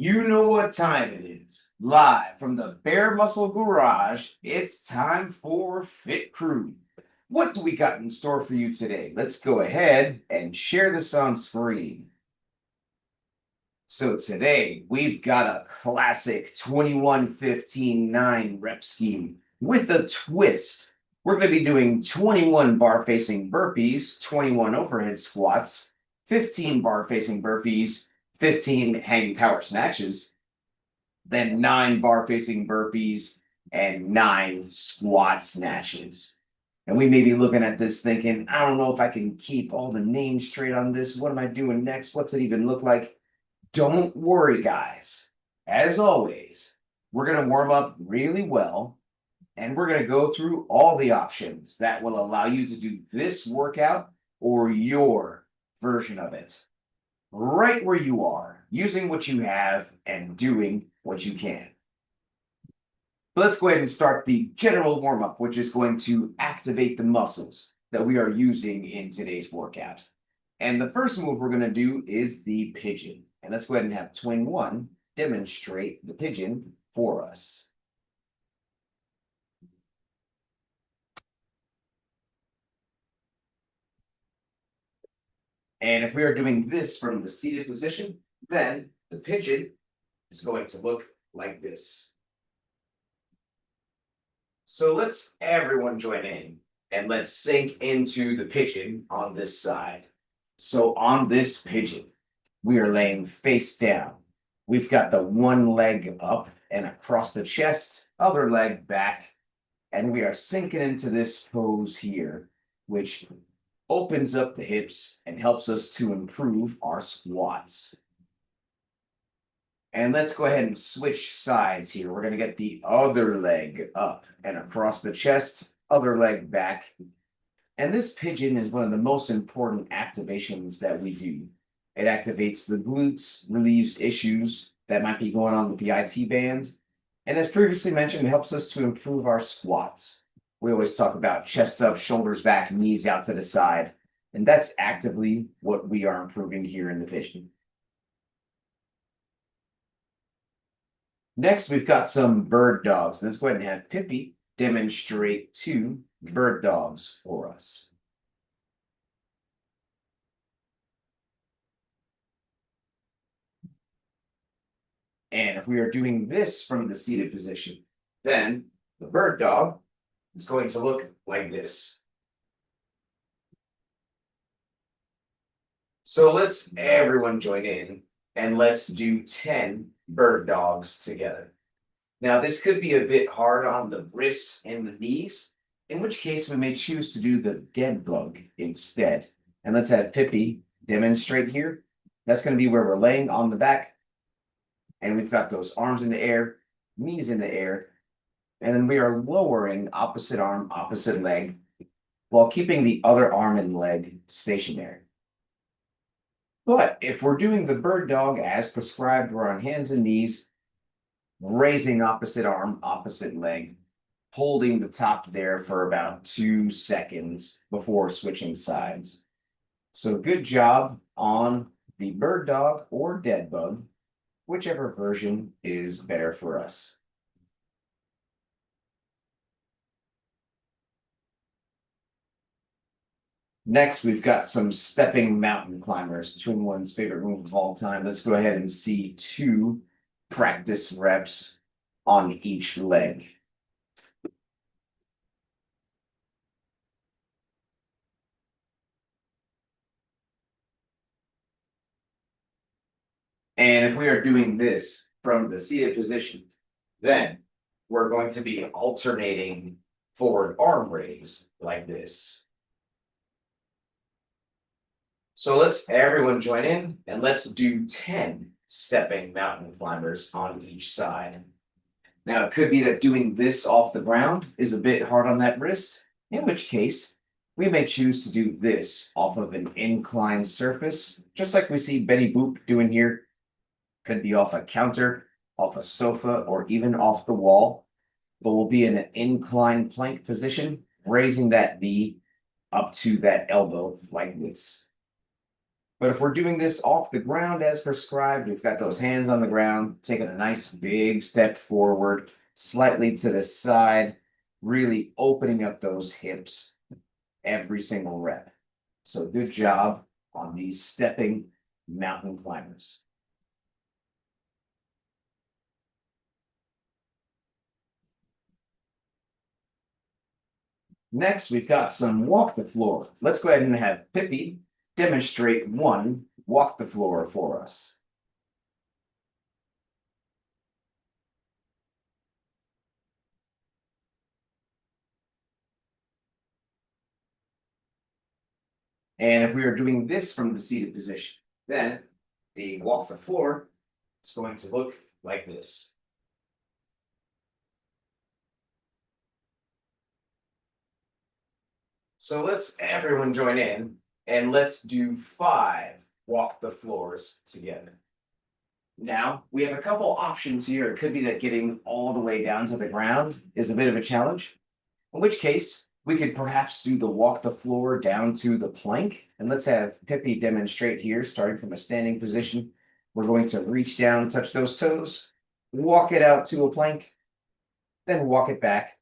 You know what time it is. Live from the Bare Muscle Garage, it's time for Fit Crew. What do we got in store for you today? Let's go ahead and share this on screen. So today we've got a classic 21-15-9 rep scheme with a twist. We're going to be doing 21 bar facing burpees, 21 overhead squats, 15 bar facing burpees, 15 hang power snatches, then 9 bar facing burpees, and 9 squat snatches. And we may be looking at this thinking, I don't know if I can keep all the names straight on this. What am I doing next? What's it even look like? Don't worry, guys. As always, we're going to warm up really well, and we're going to go through all the options that will allow you to do this workout or your version of it right where you are, using what you have and doing what you can. But let's go ahead and start the general warm-up, which is going to activate the muscles that we are using in today's workout. And the first move we're going to do is the pigeon. And let's go ahead and have Twin One demonstrate the pigeon for us. And if we are doing this from the seated position, then the pigeon is going to look like this. So let's everyone join in and let's sink into the pigeon on this side. So on this pigeon, we are laying face down. We've got the one leg up and across the chest, other leg back, and we are sinking into this pose here, which opens up the hips and helps us to improve our squats. And let's go ahead and switch sides here. We're going to get the other leg up and across the chest, other leg back. And this pigeon is one of the most important activations that we do. It activates the glutes, relieves issues that might be going on with the IT band. And as previously mentioned, it helps us to improve our squats. We always talk about chest up, shoulders back, knees out to the side. And that's actively what we are improving here in the pigeon. Next, we've got some bird dogs. Let's go ahead and have Pippi demonstrate 2 bird dogs for us. And if we are doing this from the seated position, then the bird dog is going to look like this. So let's everyone join in and let's do 10 bird dogs together. Now, this could be a bit hard on the wrists and the knees, in which case we may choose to do the dead bug instead. And let's have Pippi demonstrate here. That's going to be where we're laying on the back, and we've got those arms in the air, knees in the air, and then we are lowering opposite arm, opposite leg, while keeping the other arm and leg stationary. But if we're doing the bird dog as prescribed, we're on hands and knees, raising opposite arm, opposite leg, holding the top there for about 2 seconds before switching sides. So good job on the bird dog or dead bug, whichever version is better for us. Next, we've got some stepping mountain climbers, Twin One's favorite move of all time. Let's go ahead and see 2 practice reps on each leg. And if we are doing this from the seated position, then we're going to be alternating forward arm raise like this. So let's everyone join in and let's do 10 stepping mountain climbers on each side. Now, it could be that doing this off the ground is a bit hard on that wrist, in which case we may choose to do this off of an inclined surface, just like we see Betty Boop doing here. Could be off a counter, off a sofa, or even off the wall. But we'll be in an inclined plank position, raising that knee up to that elbow like this. But if we're doing this off the ground as prescribed, we've got those hands on the ground, taking a nice big step forward, slightly to the side, really opening up those hips every single rep. So good job on these stepping mountain climbers. Next, we've got some walk the floor. Let's go ahead and have Pippi demonstrate one walk the floor for us. And if we are doing this from the seated position, then the walk the floor is going to look like this. So let's everyone join in and let's do 5 walk the floors together. Now, we have a couple options here. It could be that getting all the way down to the ground is a bit of a challenge, in which case we could perhaps do the walk the floor down to the plank. And let's have Pippi demonstrate here, starting from a standing position. We're going to reach down, touch those toes, walk it out to a plank, then walk it back,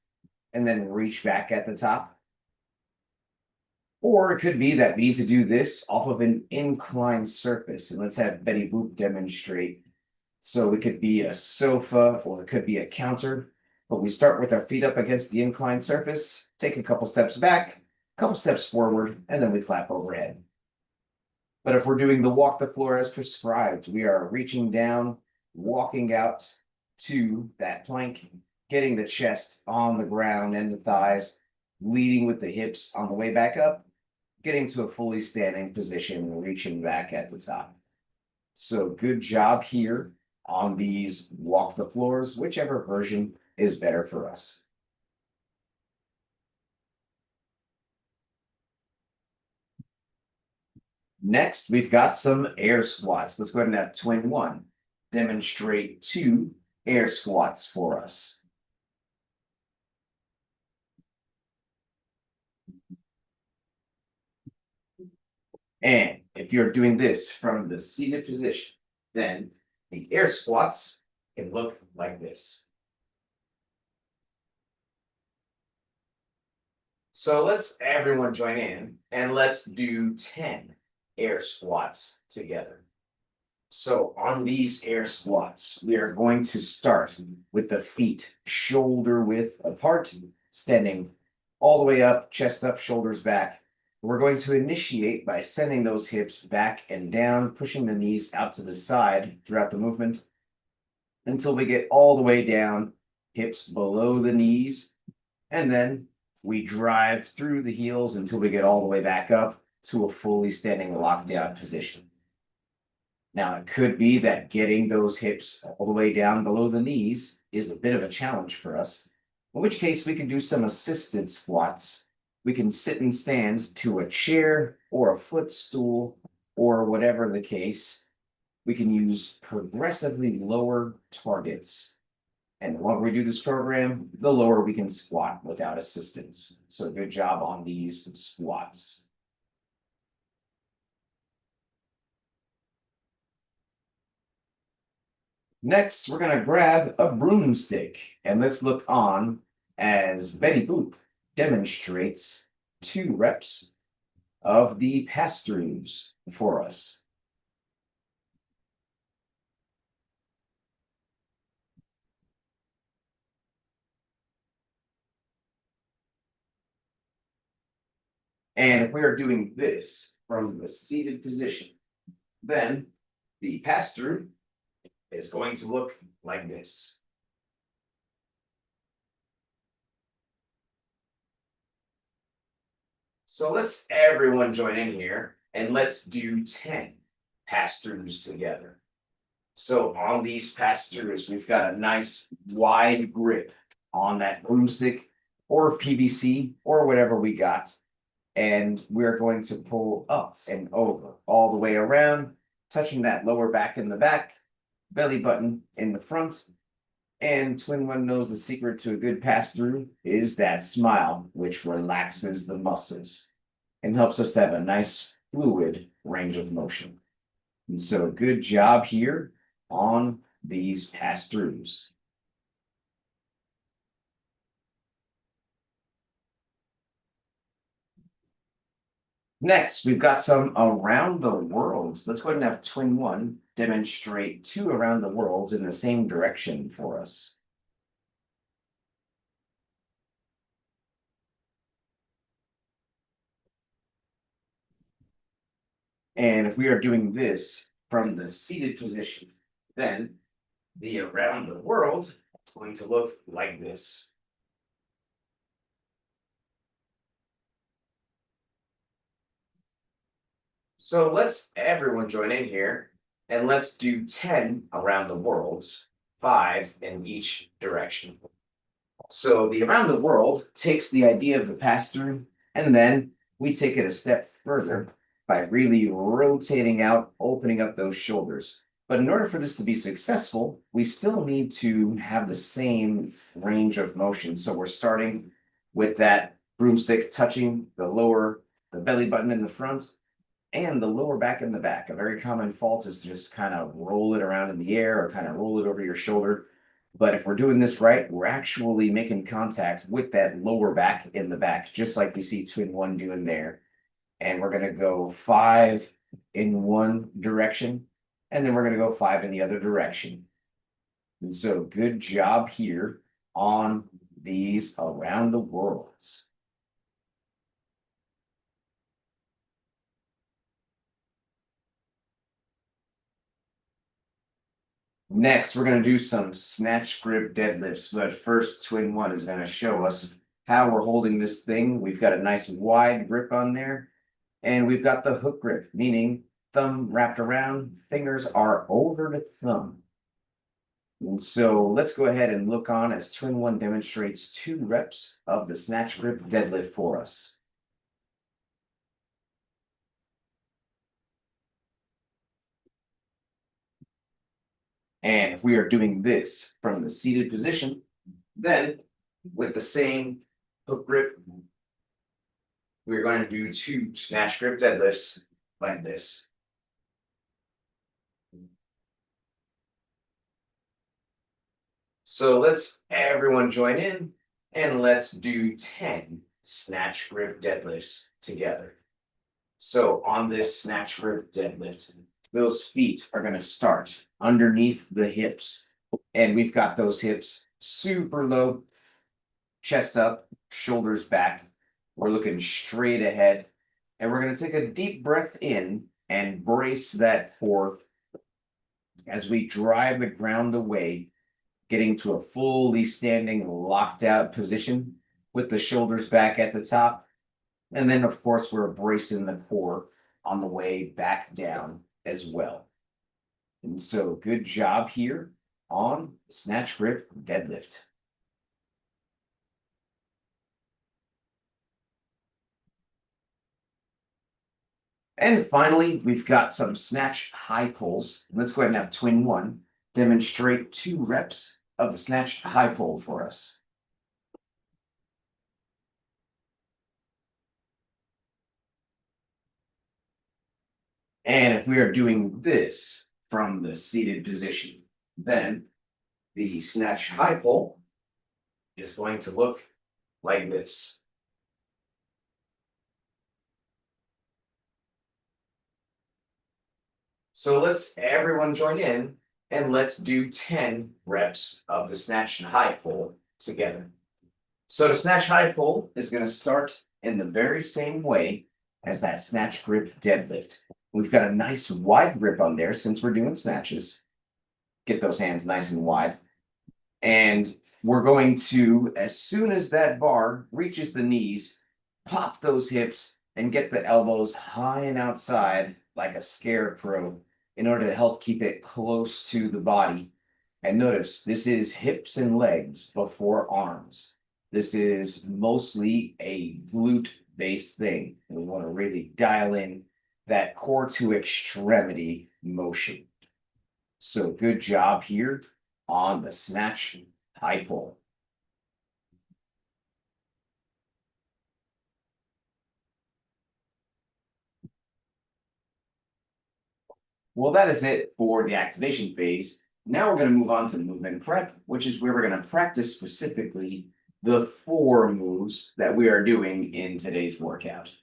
and then reach back at the top. Or it could be that we need to do this off of an inclined surface. And let's have Betty Boop demonstrate. So it could be a sofa or it could be a counter. But we start with our feet up against the inclined surface, take a couple steps back, a couple steps forward, and then we clap overhead. But if we're doing the walk the floor as prescribed, we are reaching down, walking out to that plank, getting the chest on the ground and the thighs, leading with the hips on the way back up, getting to a fully standing position, reaching back at the top. So good job here on these walk the floors, whichever version is better for us. Next, we've got some air squats. Let's go ahead and have twin one demonstrate 2 air squats for us. And if you're doing this from the seated position, then the air squats can look like this. So let's everyone join in and let's do 10 air squats together. So on these air squats, we are going to start with the feet shoulder width apart, standing all the way up, chest up, shoulders back. We're going to initiate by sending those hips back and down, pushing the knees out to the side throughout the movement until we get all the way down, hips below the knees, and then we drive through the heels until we get all the way back up to a fully standing lockdown position. Now, it could be that getting those hips all the way down below the knees is a bit of a challenge for us, in which case we can do some assisted squats. We can sit and stand to a chair or a footstool or whatever the case. We can use progressively lower targets. And the longer we do this program, the lower we can squat without assistance. So good job on these squats. Next, we're going to grab a broomstick and let's look on as Betty Boop demonstrates 2 reps of the pass-throughs for us. And if we are doing this from the seated position, then the pass-through is going to look like this. So let's everyone join in here and let's do 10 pass-throughs together. So on these pass-throughs, we've got a nice wide grip on that broomstick or PVC or whatever we got. And we're going to pull up and over all the way around, touching that lower back in the back, belly button in the front. And Twin One knows the secret to a good pass through is that smile, which relaxes the muscles and helps us to have a nice fluid range of motion. And so good job here on these pass-throughs. Next, we've got some around the worlds. Let's go ahead and have twin one demonstrate 2 around the worlds in the same direction for us. And if we are doing this from the seated position, then the around the world is going to look like this. So let's everyone join in here and let's do 10 around the worlds, 5 in each direction. So the around the world takes the idea of the pass through, and then we take it a step further by really rotating out, opening up those shoulders. But in order for this to be successful, we still need to have the same range of motion. So we're starting with that broomstick touching the belly button in the front, and the lower back in the back. A very common fault is to just kind of roll it around in the air or kind of roll it over your shoulder. But if we're doing this right, we're actually making contact with that lower back in the back, just like we see twin one doing there. And we're going to go 5 in one direction, and then we're going to go 5 in the other direction. And so good job here on these around the worlds. Next, we're going to do some snatch grip deadlifts, but first, twin one is going to show us how we're holding this thing. We've got a nice wide grip on there, and we've got the hook grip, meaning thumb wrapped around, fingers are over the thumb. And so let's go ahead and look on as twin one demonstrates 2 reps of the snatch grip deadlift for us. And if we are doing this from the seated position, then with the same hook grip, we're going to do 2 snatch grip deadlifts like this. So let's everyone join in and let's do 10 snatch grip deadlifts together. So on this snatch grip deadlift, those feet are going to start underneath the hips. And we've got those hips super low, chest up, shoulders back. We're looking straight ahead. And we're going to take a deep breath in and brace that forth as we drive the ground away, getting to a fully standing, locked out position with the shoulders back at the top. And then, of course, we're bracing the core on the way back down as well. And so good job here on snatch grip deadlift. And finally, we've got some snatch high pulls. Let's go ahead and have twin one demonstrate 2 reps of the snatch high pull for us. And if we are doing this from the seated position, then the snatch high pull is going to look like this. So let's everyone join in and let's do 10 reps of the snatch and high pull together. So the snatch high pull is going to start in the very same way as that snatch grip deadlift. We've got a nice wide grip on there since we're doing snatches. Get those hands nice and wide. And we're going to, as soon as that bar reaches the knees, pop those hips and get the elbows high and outside like a scarecrow in order to help keep it close to the body. And notice this is hips and legs before arms. This is mostly a glute based thing. We want to really dial in that core to extremity motion. So good job here on the snatch high pull. Well, that is it for the activation phase. Now we're going to move on to movement prep, which is where we're going to practice specifically the 4 moves that we are doing in today's workout.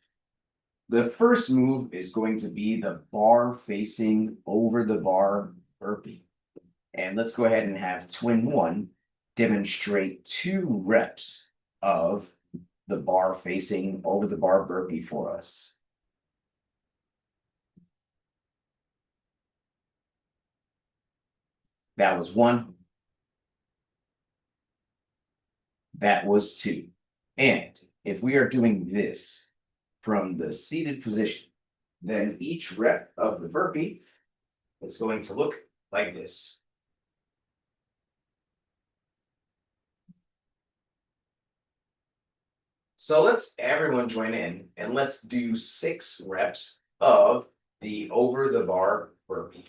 The first move is going to be the bar facing over the bar burpee. And let's go ahead and have twin 1 demonstrate 2 reps of the bar facing over the bar burpee for us. That was 1. That was 2. And if we are doing this from the seated position, then each rep of the burpee is going to look like this. So let's everyone join in and let's do 6 reps of the over the bar burpee.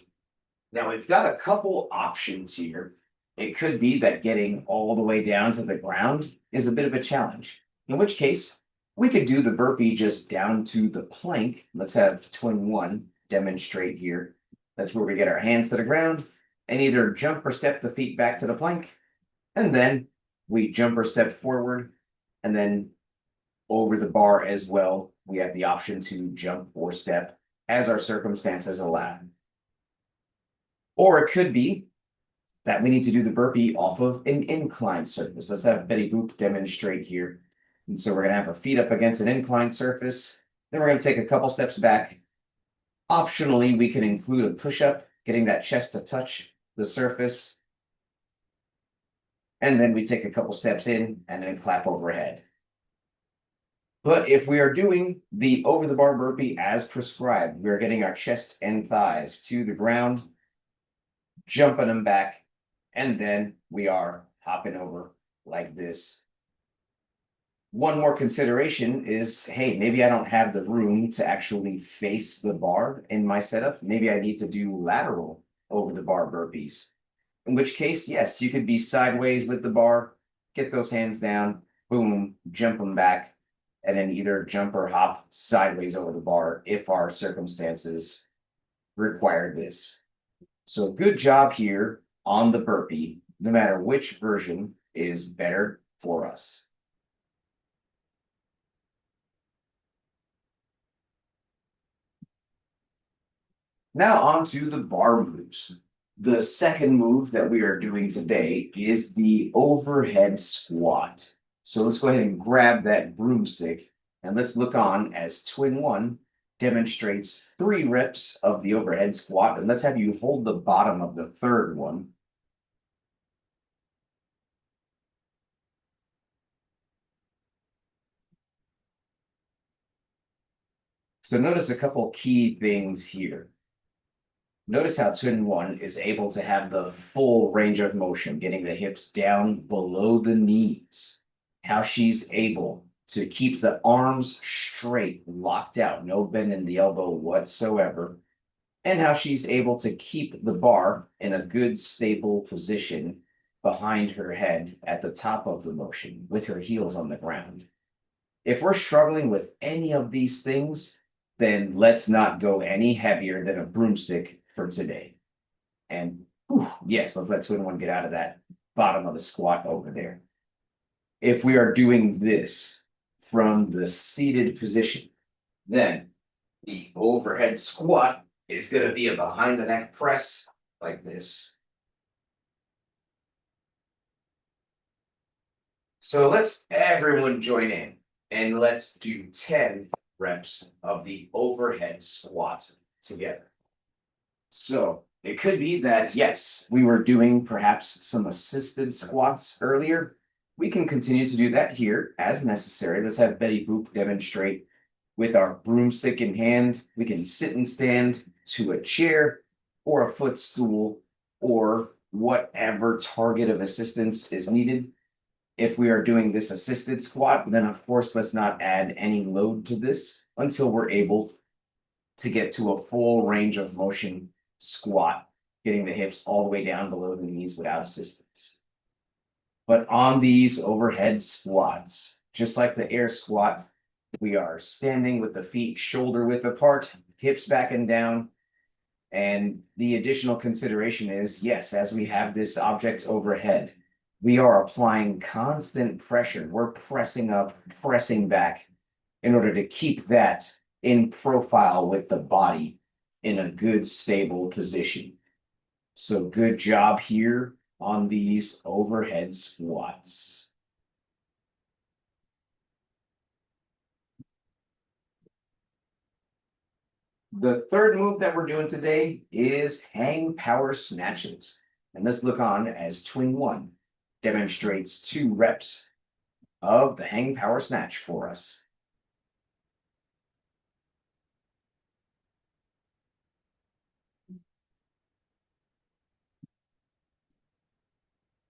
Now we've got a couple options here. It could be that getting all the way down to the ground is a bit of a challenge, in which case we could do the burpee just down to the plank. Let's have twin 1 demonstrate here. That's where we get our hands to the ground and either jump or step the feet back to the plank. And then we jump or step forward and then over the bar as well. We have the option to jump or step as our circumstances allow. Or it could be that we need to do the burpee off of an inclined surface. Let's have Betty Boop demonstrate here. And so we're going to have our feet up against an inclined surface. Then we're going to take a couple steps back. Optionally, we can include a push-up, getting that chest to touch the surface. And then we take a couple steps in and then clap overhead. But if we are doing the over the bar burpee as prescribed, we're getting our chest and thighs to the ground, jumping them back, and then we are hopping over like this. One more consideration is, hey, maybe I don't have the room to actually face the bar in my setup. Maybe I need to do lateral over the bar burpees. In which case, yes, you could be sideways with the bar, get those hands down, boom, jump them back, and then either jump or hop sideways over the bar if our circumstances require this. So good job here on the burpee, no matter which version is better for us. Now on to the bar moves. The second move that we are doing today is the overhead squat. So let's go ahead and grab that broomstick and let's look on as twin 1 demonstrates 3 reps of the overhead squat. And let's have you hold the bottom of the third one. So notice a couple key things here. Notice how twin 1 is able to have the full range of motion, getting the hips down below the knees. How she's able to keep the arms straight, locked out, no bend in the elbow whatsoever. And how she's able to keep the bar in a good, stable position behind her head at the top of the motion with her heels on the ground. If we're struggling with any of these things, then let's not go any heavier than a broomstick for today. And yes, let's let twin 1 get out of that bottom of the squat over there. If we are doing this from the seated position, then the overhead squat is going to be a behind the neck press like this. So let's everyone join in and let's do 10 reps of the overhead squat together. So it could be that, yes, we were doing perhaps some assisted squats earlier. We can continue to do that here as necessary. Let's have Betty Boop demonstrate with our broomstick in hand. We can sit and stand to a chair or a footstool or whatever target of assistance is needed. If we are doing this assisted squat, then of course, let's not add any load to this until we're able to get to a full range of motion squat, getting the hips all the way down below the knees without assistance. But on these overhead squats, just like the air squat, we are standing with the feet shoulder width apart, hips back and down, And the additional consideration is, yes, as we have this object overhead, we are applying constant pressure. We're pressing up, pressing back in order to keep that in profile with the body in a good, stable position. So good job here on these overhead squats. The third move that we're doing today is hang power snatches. And let's look on as twin one demonstrates 2 reps of the hang power snatch for us.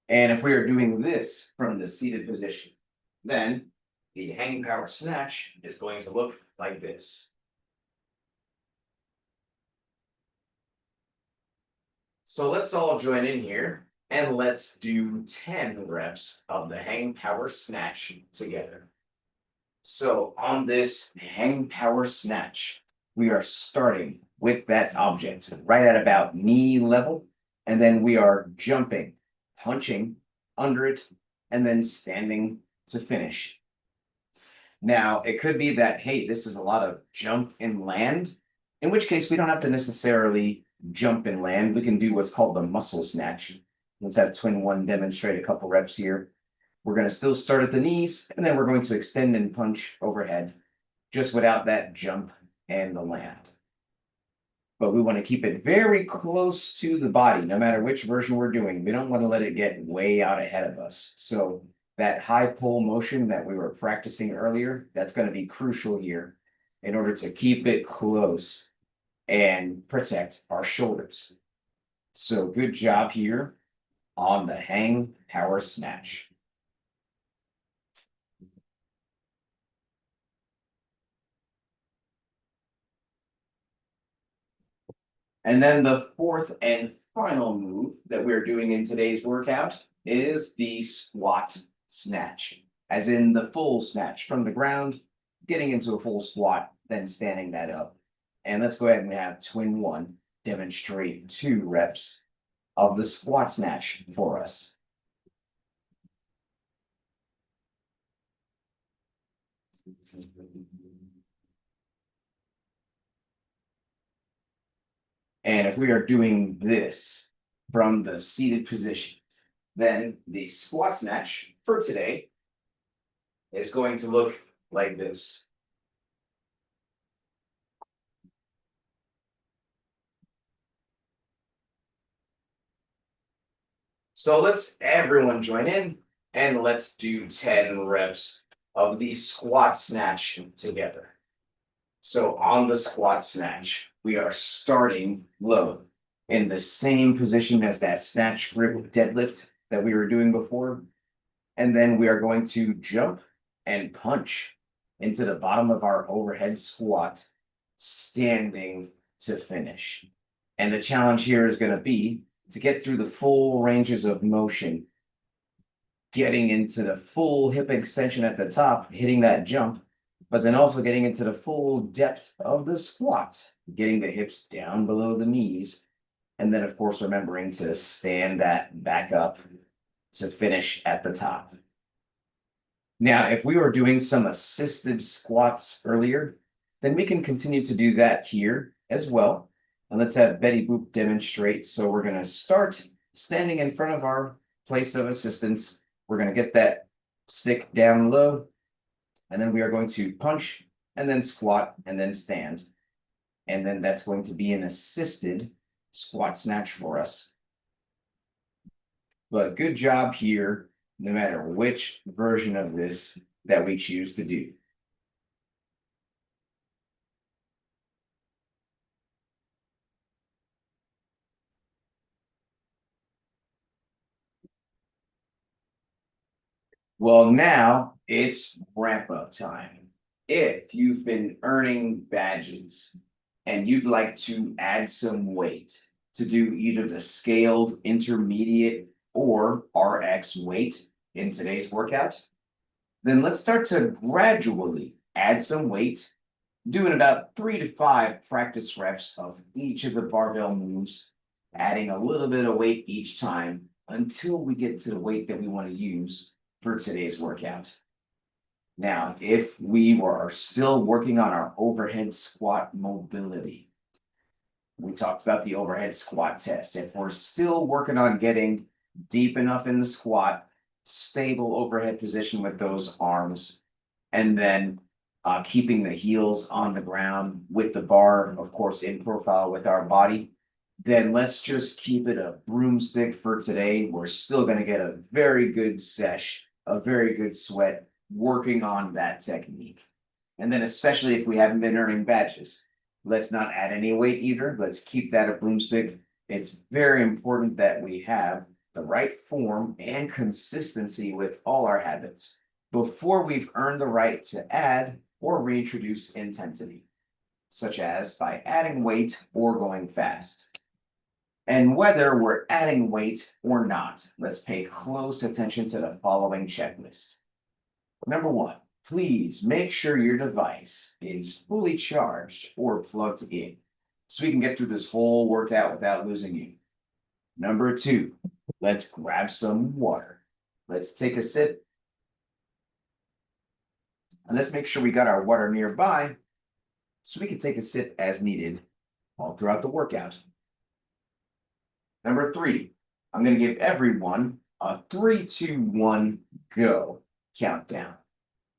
And if we are doing this from the seated position, then the hang power snatch is going to look like this. So let's all join in here and let's do 10 reps of the hang power snatch together. So on this hang power snatch, we are starting with that object right at about knee level, and then we are jumping, punching under it, and then standing to finish. Now, it could be that, hey, this is a lot of jump and land, in which case we don't have to necessarily jump and land. We can do what's called the muscle snatch. Let's have twin one demonstrate a couple reps here. We're going to still start at the knees, and then we're going to extend and punch overhead, just without that jump and the land. But we want to keep it very close to the body, no matter which version we're doing. We don't want to let it get way out ahead of us. So that high pull motion that we were practicing earlier, that's going to be crucial here in order to keep it close and protect our shoulders. So good job here on the hang power snatch. And then the fourth and final move that we're doing in today's workout is the squat snatch, as in the full snatch from the ground, getting into a full squat, then standing that up. And let's go ahead and have twin one demonstrate 2 reps of the squat snatch for us. And if we are doing this from the seated position, then the squat snatch for today is going to look like this. So let's everyone join in and let's do 10 reps of the squat snatch together. So on the squat snatch, we are starting low in the same position as that snatch grip deadlift that we were doing before. And then we are going to jump and punch into the bottom of our overhead squat, standing to finish. And the challenge here is going to be to get through the full ranges of motion, getting into the full hip extension at the top, hitting that jump, but then also getting into the full depth of the squat, getting the hips down below the knees, and then of course remembering to stand that back up to finish at the top. Now, if we were doing some assisted squats earlier, then we can continue to do that here as well. And let's have Betty Boop demonstrate. So we're going to start standing in front of our place of assistance. We're going to get that stick down low, and then we are going to punch and then squat and then stand. And then that's going to be an assisted squat snatch for us. But good job here, no matter which version of this that we choose to do. Well, now it's ramp up time. If you've been earning badges and you'd like to add some weight to do either the scaled intermediate or RX weight in today's workout, then let's start to gradually add some weight doing about 3 to 5 practice reps of each of the barbell moves, adding a little bit of weight each time until we get to the weight that we want to use for today's workout. Now, if we are still working on our overhead squat mobility, we talked about the overhead squat test. If we're still working on getting deep enough in the squat, stable overhead position with those arms, and then keeping the heels on the ground with the bar, of course, in profile with our body, then let's just keep it a broomstick for today. We're still going to get a very good sesh, a very good sweat working on that technique. And then especially if we haven't been earning badges, let's not add any weight either. Let's keep that a broomstick. It's very important that we have the right form and consistency with all our habits before we've earned the right to add or reintroduce intensity, such as by adding weight or going fast. And whether we're adding weight or not, let's pay close attention to the following checklist. Number 1, please make sure your device is fully charged or plugged in so we can get through this whole workout without losing you. Number 2, let's grab some water. Let's take a sip. And let's make sure we got our water nearby so we can take a sip as needed all throughout the workout. Number 3, I'm going to give everyone a 3, 2, 1, go countdown.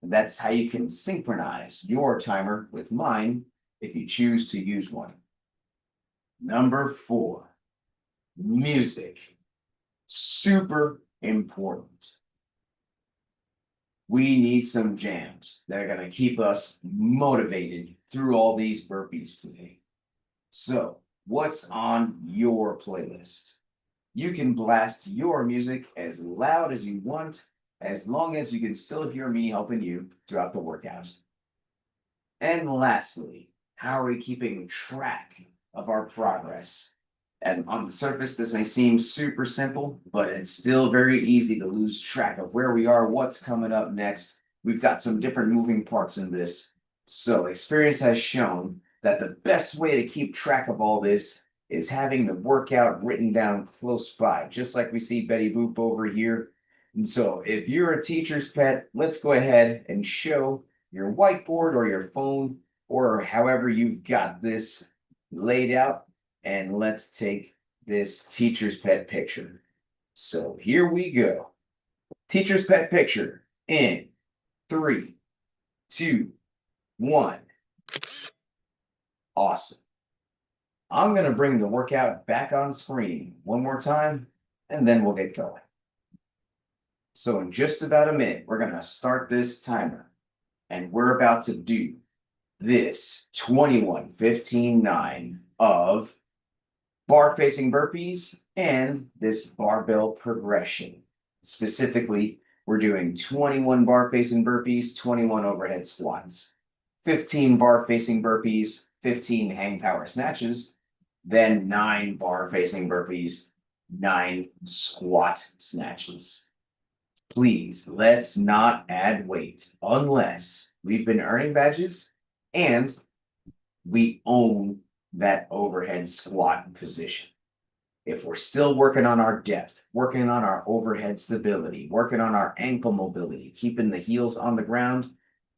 And that's how you can synchronize your timer with mine if you choose to use one. Number 4, music. Super important. We need some jams that are going to keep us motivated through all these burpees today. So, what's on your playlist? You can blast your music as loud as you want, as long as you can still hear me helping you throughout the workout. And lastly, how are we keeping track of our progress? And on the surface, this may seem super simple, but it's still very easy to lose track of where we are, what's coming up next. We've got some different moving parts in this. So experience has shown that the best way to keep track of all this is having the workout written down close by, just like we see Betty Boop over here. And so if you're a teacher's pet, let's go ahead and show your whiteboard or your phone or however you've got this laid out. And let's take this teacher's pet picture. So here we go. Teacher's pet picture in 3, 2, 1. Awesome. I'm going to bring the workout back on screen one more time, and then we'll get going. So in just about a minute, we're going to start this timer, and we're about to do this 21, 15, 9 of bar-facing burpees and this barbell progression. Specifically, we're doing 21 bar-facing burpees, 21 overhead squats, 15 bar-facing burpees, 15 hang power snatches, then 9 bar-facing burpees, 9 squat snatches. Please, let's not add weight unless we've been earning badges and we own that overhead squat position. If we're still working on our depth, working on our overhead stability, working on our ankle mobility, keeping the heels on the ground,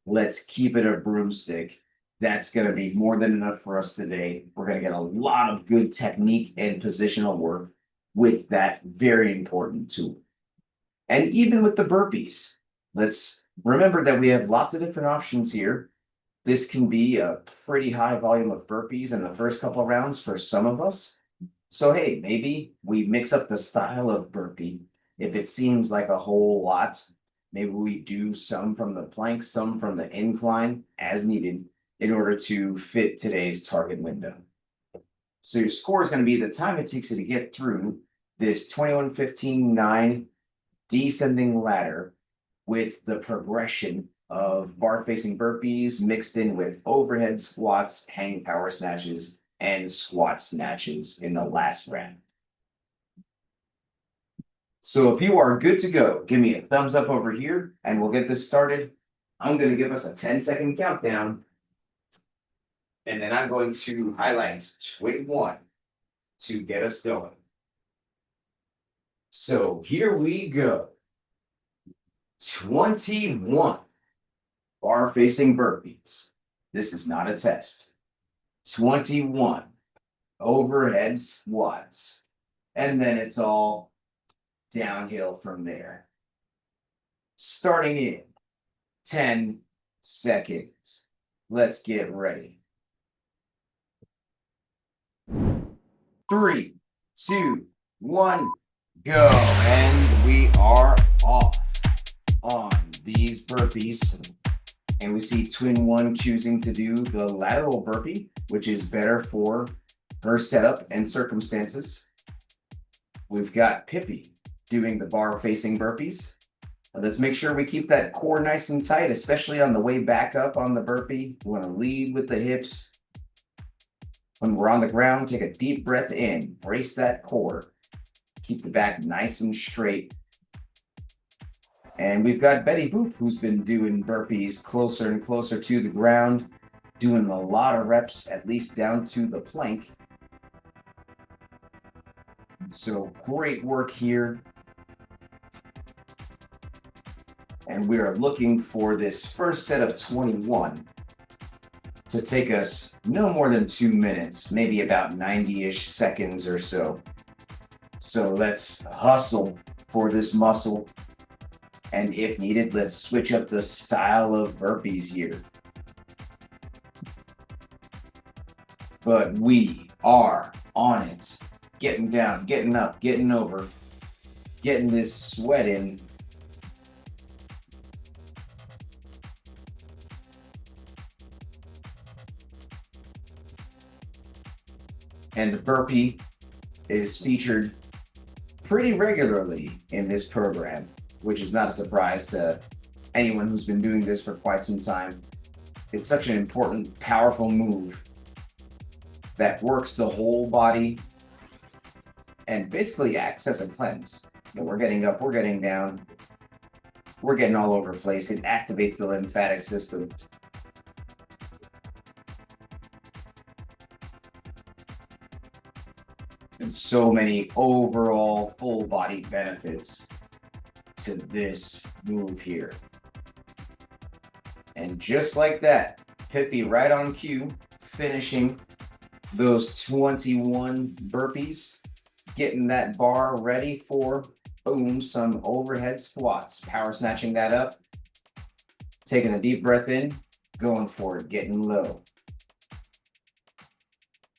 let's keep it a broomstick. That's going to be more than enough for us today. We're going to get a lot of good technique and positional work with that very important tool. And even with the burpees, let's remember that we have lots of different options here. This can be a pretty high volume of burpees in the first couple of rounds for some of us. So, hey, maybe we mix up the style of burpee. If it seems like a whole lot, maybe we do some from the plank, some from the incline as needed in order to fit today's target window. So your score is going to be the time it takes you to get through this 21, 15, 9 descending ladder with the progression of bar-facing burpees mixed in with overhead squats, hang power snatches, and squat snatches in the last round. So if you are good to go, give me a thumbs up over here and we'll get this started. I'm going to give us a 10-second countdown. And then I'm going to highlight 21 to get us going. So here we go. 21 bar facing burpees. This is not a test. 21 overhead squats. And then it's all downhill from there. Starting in 10 seconds. Let's get ready. 3, 2, 1, go. And we are off on these burpees. And we see Twin One choosing to do the lateral burpee, which is better for her setup and circumstances. We've got Pippi doing the bar facing burpees. Let's make sure we keep that core nice and tight, especially on the way back up on the burpee. We want to lead with the hips. When we're on the ground, take a deep breath in, brace that core. Keep the back nice and straight. And we've got Betty Boop, who's been doing burpees closer and closer to the ground, doing a lot of reps, at least down to the plank. So great work here. And we are looking for this first set of 21 to take us no more than 2 minutes, maybe about 90-ish seconds or so. So let's hustle for this muscle. And if needed, let's switch up the style of burpees here. But we are on it. Getting down, getting up, getting over, getting this sweat in. And the burpee is featured pretty regularly in this program, which is not a surprise to anyone who's been doing this for quite some time. It's such an important, powerful move that works the whole body and basically acts as a cleanse. You know, we're getting up, we're getting down, we're getting all over the place. It activates the lymphatic system. And so many overall full body benefits to this move here. And just like that, Pithy right on cue, finishing those 21 burpees, getting that bar ready for, boom, some overhead squats, power snatching that up, taking a deep breath in, going for it, getting low.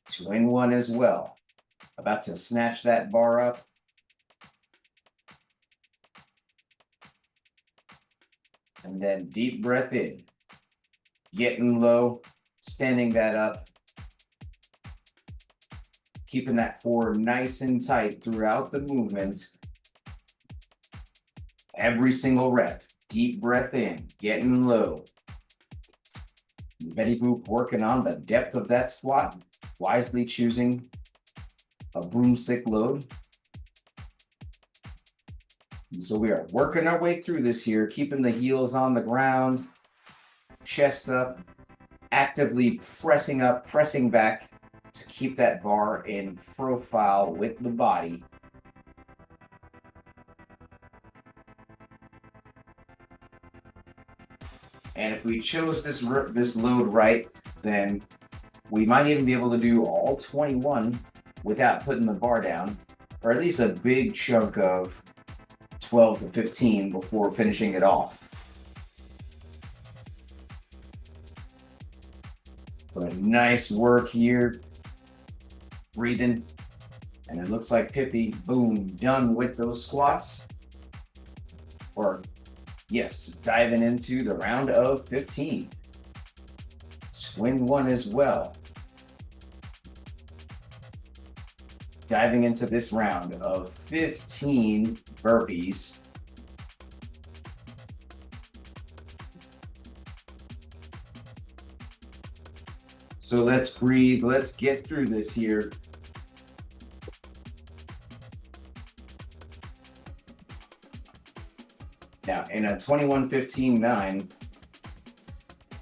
Twin One as well. About to snatch that bar up. And then deep breath in. Getting low, standing that up. Keeping that core nice and tight throughout the movement. Every single rep. Deep breath in, getting low. Betty Boop working on the depth of that squat, wisely choosing a broomstick load. And so we are working our way through this here, keeping the heels on the ground, chest up, actively pressing up, pressing back to keep that bar in profile with the body. And if we chose this load right, then we might even be able to do all 21 without putting the bar down, or at least a big chunk of 12 to 15 before finishing it off. But nice work here, breathing, and it looks like Pippi, boom, done with those squats. Or yes, diving into the round of 15. Twin One as well. Diving into this round of 15 burpees. So let's breathe, let's get through this here. Now, in a 21-15-9,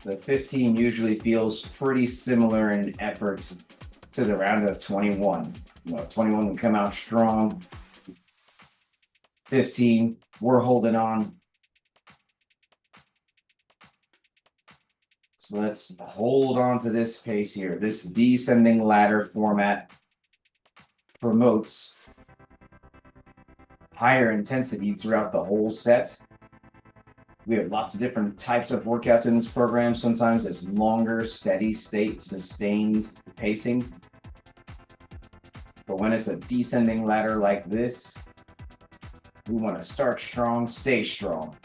The 15 usually feels pretty similar in effort to the round of 21. 21 will come out strong. 15, we're holding on. So let's hold on to this pace here. This descending ladder format promotes higher intensity throughout the whole set. We have lots of different types of workouts in this program. Sometimes it's longer, steady state, sustained pacing. But when it's a descending ladder like this, we want to start strong, stay strong.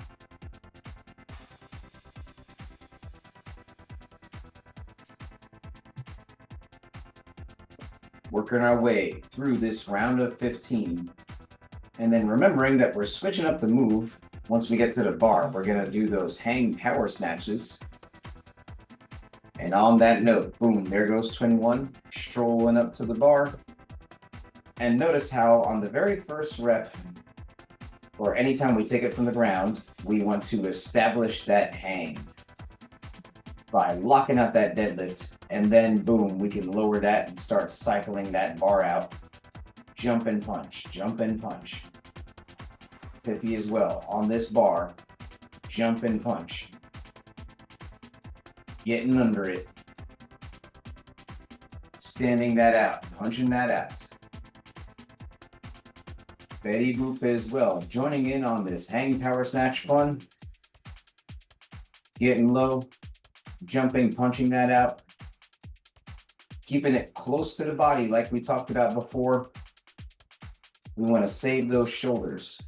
Working our way through this round of 15. And then remembering that we're switching up the move. Once we get to the bar, we're going to do those hang power snatches. And on that note, boom, there goes twin one, strolling up to the bar. And notice how on the very first rep, or anytime we take it from the ground, we want to establish that hang by locking out that deadlift. And then boom, we can lower that and start cycling that bar out. Jump and punch, jump and punch. 50 as well on this bar, jump and punch. Getting under it. Standing that out, punching that out. Betty Boop as well, joining in on this hang power snatch fun. Getting low, jumping, punching that out. Keeping it close to the body like we talked about before. We want to save those shoulders.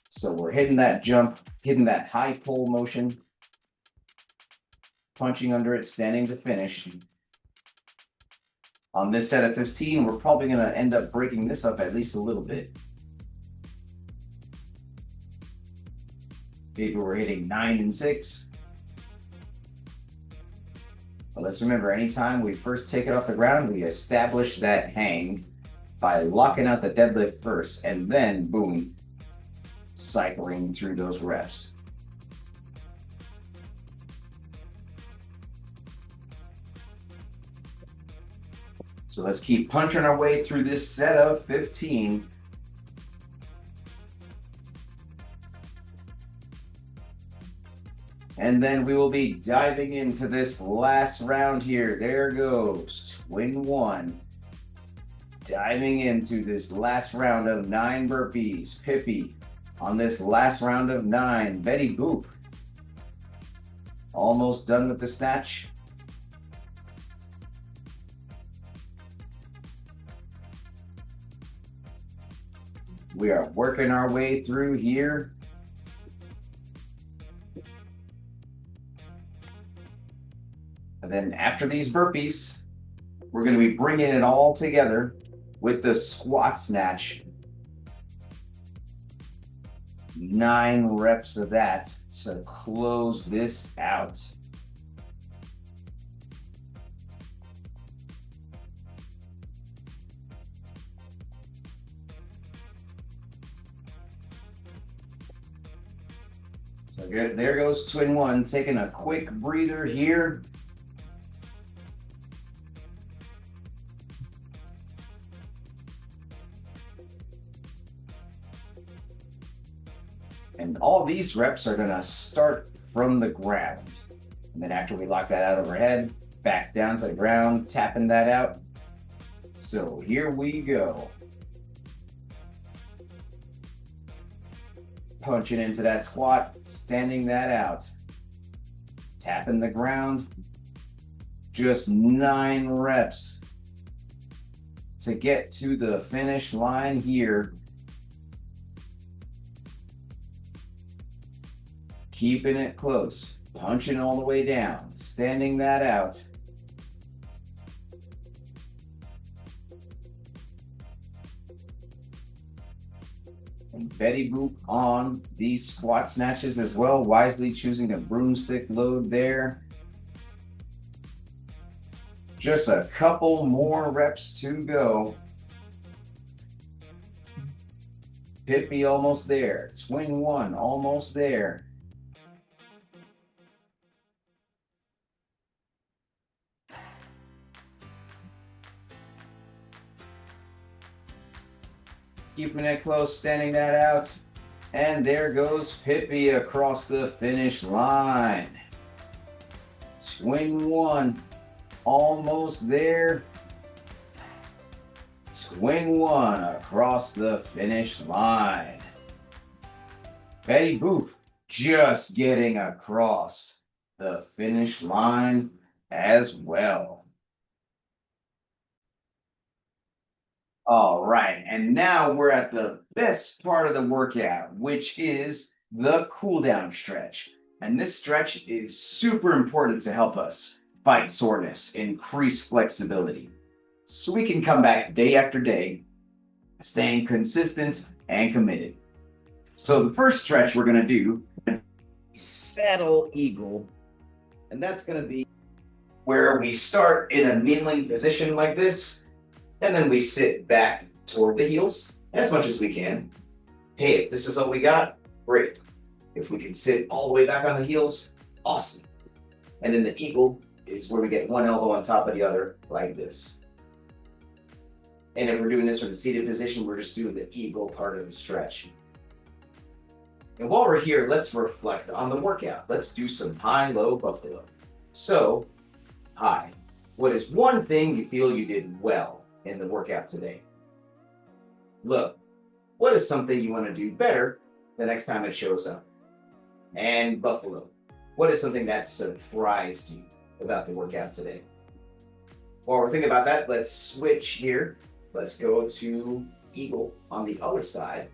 So we're hitting that jump, hitting that high pull motion, punching under it, standing to finish. On this set of 15, we're probably going to end up breaking this up at least a little bit. Maybe we're hitting 9 and 6. But let's remember, anytime we first take it off the ground, we establish that hang by locking out the deadlift first, and then boom, cycling through those reps. So let's keep punching our way through this set of 15. And then we will be diving into this last round here. There goes twin one. Diving into this last round of 9 burpees. Pippi on this last round of 9. Betty Boop. Almost done with the snatch. We are working our way through here. And then after these burpees, we're going to be bringing it all together with the squat snatch. 9 reps of that to close this out. So good. There goes twin one, taking a quick breather here. And all these reps are gonna start from the ground. And then after we lock that out overhead, back down to the ground, tapping that out. So here we go. Punching into that squat, standing that out. Tapping the ground. Just 9 reps to get to the finish line here. Keeping it close, punching all the way down, standing that out. And Betty Boop on these squat snatches as well, wisely choosing a broomstick load there. Just a couple more reps to go. Pippi almost there, twin one almost there. Keeping it close, standing that out. And there goes Pippi across the finish line. Twin one, almost there. Twin one across the finish line. Betty Boop just getting across the finish line as well. All right, and now we're at the best part of the workout, which is the cool down stretch. And this stretch is super important to help us fight soreness, increase flexibility, so we can come back day after day, staying consistent and committed. So the first stretch we're gonna do is saddle eagle, and that's gonna be where we start in a kneeling position like this, and then we sit back toward the heels as much as we can. Hey, if this is all we got, great. If we can sit all the way back on the heels, awesome. And then the eagle is where we get one elbow on top of the other like this. And if we're doing this from the seated position, we're just doing the eagle part of the stretch. And while we're here, let's reflect on the workout. Let's do some high-low buffalo. So, high. What is one thing you feel you did well in the workout today? Look, what is something you want to do better the next time it shows up? And buffalo. What is something that surprised you about the workout today? While we're thinking about that, let's switch here. Let's go to eagle on the other side.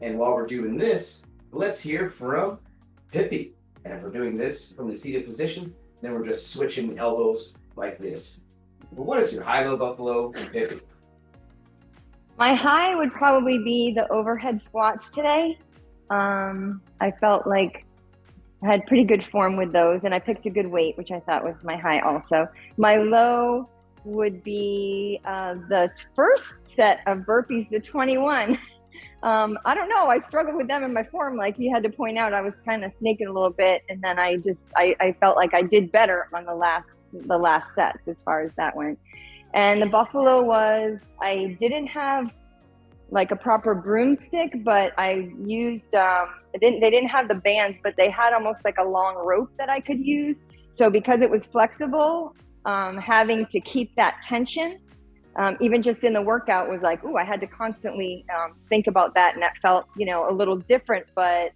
And while we're doing this, let's hear from Pippi. And if we're doing this from the seated position, then we're just switching elbows like this. But what is your high-low buffalo, Pippi? My high would probably be the overhead squats today. I felt like I had pretty good form with those, and I picked a good weight, which I thought was my high also. My low would be the first set of burpees, the 21. I don't know, I struggled with them in my form. Like you had to point out, I was kind of snaking a little bit, and then I felt like I did better on the last sets as far as that went. And the buffalo was, I didn't have like a proper broomstick, but I used, they didn't have the bands, but they had almost like a long rope that I could use. So because it was flexible, having to keep that tension, even just in the workout was like, I had to constantly think about that. And that felt, a little different, but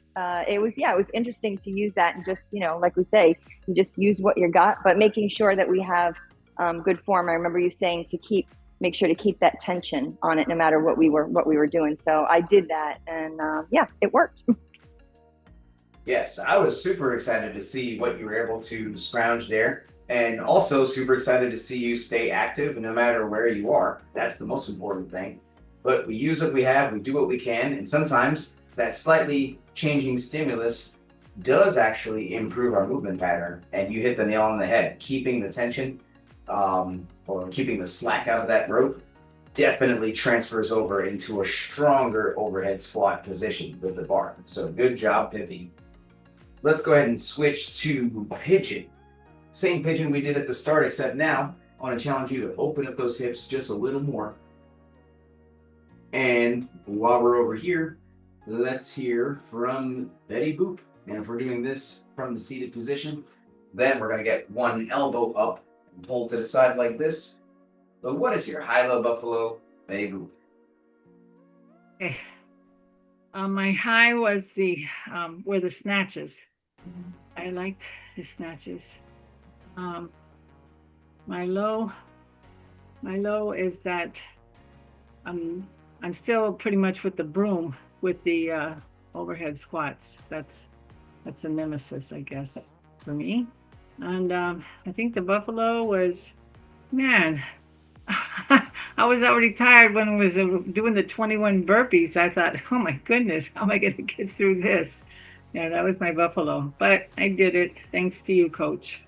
it was interesting to use that and just, like we say, you just use what you got, but making sure that we have good form. I remember you saying to make sure to keep that tension on it no matter what we were doing. So I did that, and it worked. Yes, I was super excited to see what you were able to scrounge there, and also super excited to see you stay active no matter where you are. That's the most important thing. But we use what we have, we do what we can, and sometimes that slightly changing stimulus does actually improve our movement pattern. And you hit the nail on the head. Keeping the tension or keeping the slack out of that rope definitely transfers over into a stronger overhead squat position with the bar. So good job, Pippi. Let's go ahead and switch to pigeon. Same pigeon we did at the start, except now I want to challenge you to open up those hips just a little more. And while we're over here, let's hear from Betty Boop. And if we're doing this from the seated position, then we're going to get one elbow up and pull to the side like this. But what is your high-low buffalo, Betty Boop? Okay. My high was were the snatches. I liked the snatches. My low is that I'm still pretty much with the broom with the overhead squats. That's a nemesis, I guess, for me. And I think the buffalo was, man, I was already tired when I was doing the 21 burpees. I thought, oh my goodness, how am I going to get through this? Yeah, that was my buffalo, but I did it. Thanks to you, Coach.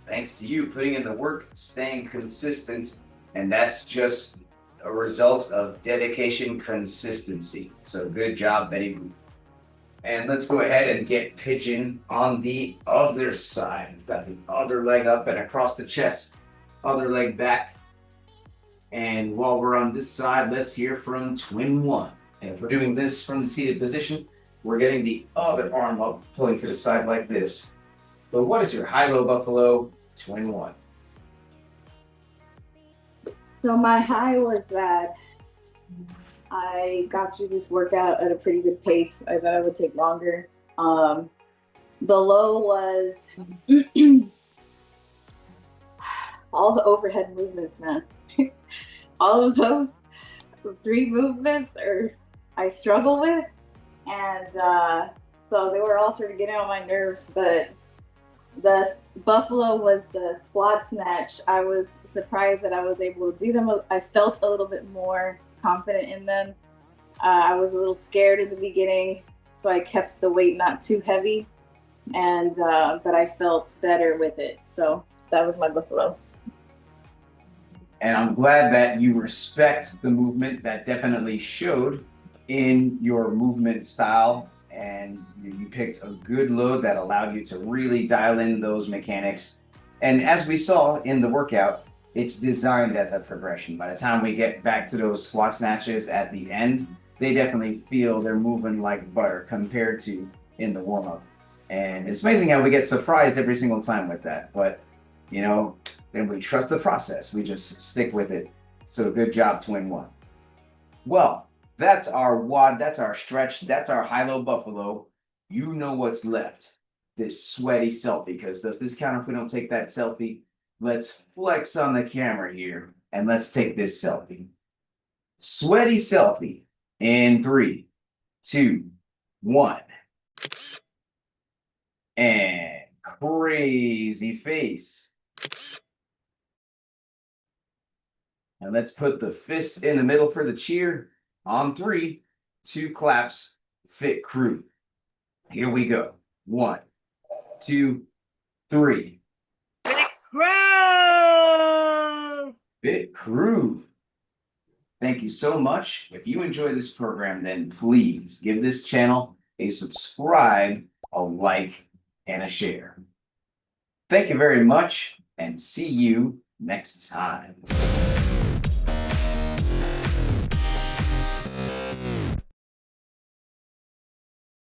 Thanks to you putting in the work, staying consistent, and that's just a result of dedication, consistency. So good job, Betty Boop. And let's go ahead and get pigeon on the other side. We've got the other leg up and across the chest, other leg back. And while we're on this side, let's hear from twin one. And if we're doing this from the seated position, we're getting the other arm up, pulling to the side like this. But what is your high-low buffalo, twin one? So my high was that I got through this workout at a pretty good pace. I thought it would take longer. The low was all the overhead movements, man. All of those 3 movements I struggle with. And so they were all sort of getting on my nerves, but the buffalo was the squat snatch. I was surprised that I was able to do them. I felt a little bit more confident in them. I was a little scared in the beginning, so I kept the weight not too heavy, and but I felt better with it. So that was my buffalo. And I'm glad that you respect the movement. That definitely showed in your movement style, and you picked a good load that allowed you to really dial in those mechanics. And as we saw in the workout, it's designed as a progression. By the time we get back to those squat snatches at the end, they definitely feel they're moving like butter compared to in the warm-up. And it's amazing how we get surprised every single time with that. But, you know, then we trust the process. We just stick with it. So good job, twin one. Well, that's our WOD, that's our stretch, that's our high-low buffalo. You know what's left. This sweaty selfie, because does this count if we don't take that selfie? Let's flex on the camera here and let's take this selfie. Sweaty selfie in 3, 2, 1. And crazy face. And let's put the fist in the middle for the cheer. On 3, 2 claps, fit crew. Here we go. 1, 2, 3. Fit crew! Fit crew. Thank you so much. If you enjoy this program, then please give this channel a subscribe, a like, and a share. Thank you very much, and see you next time.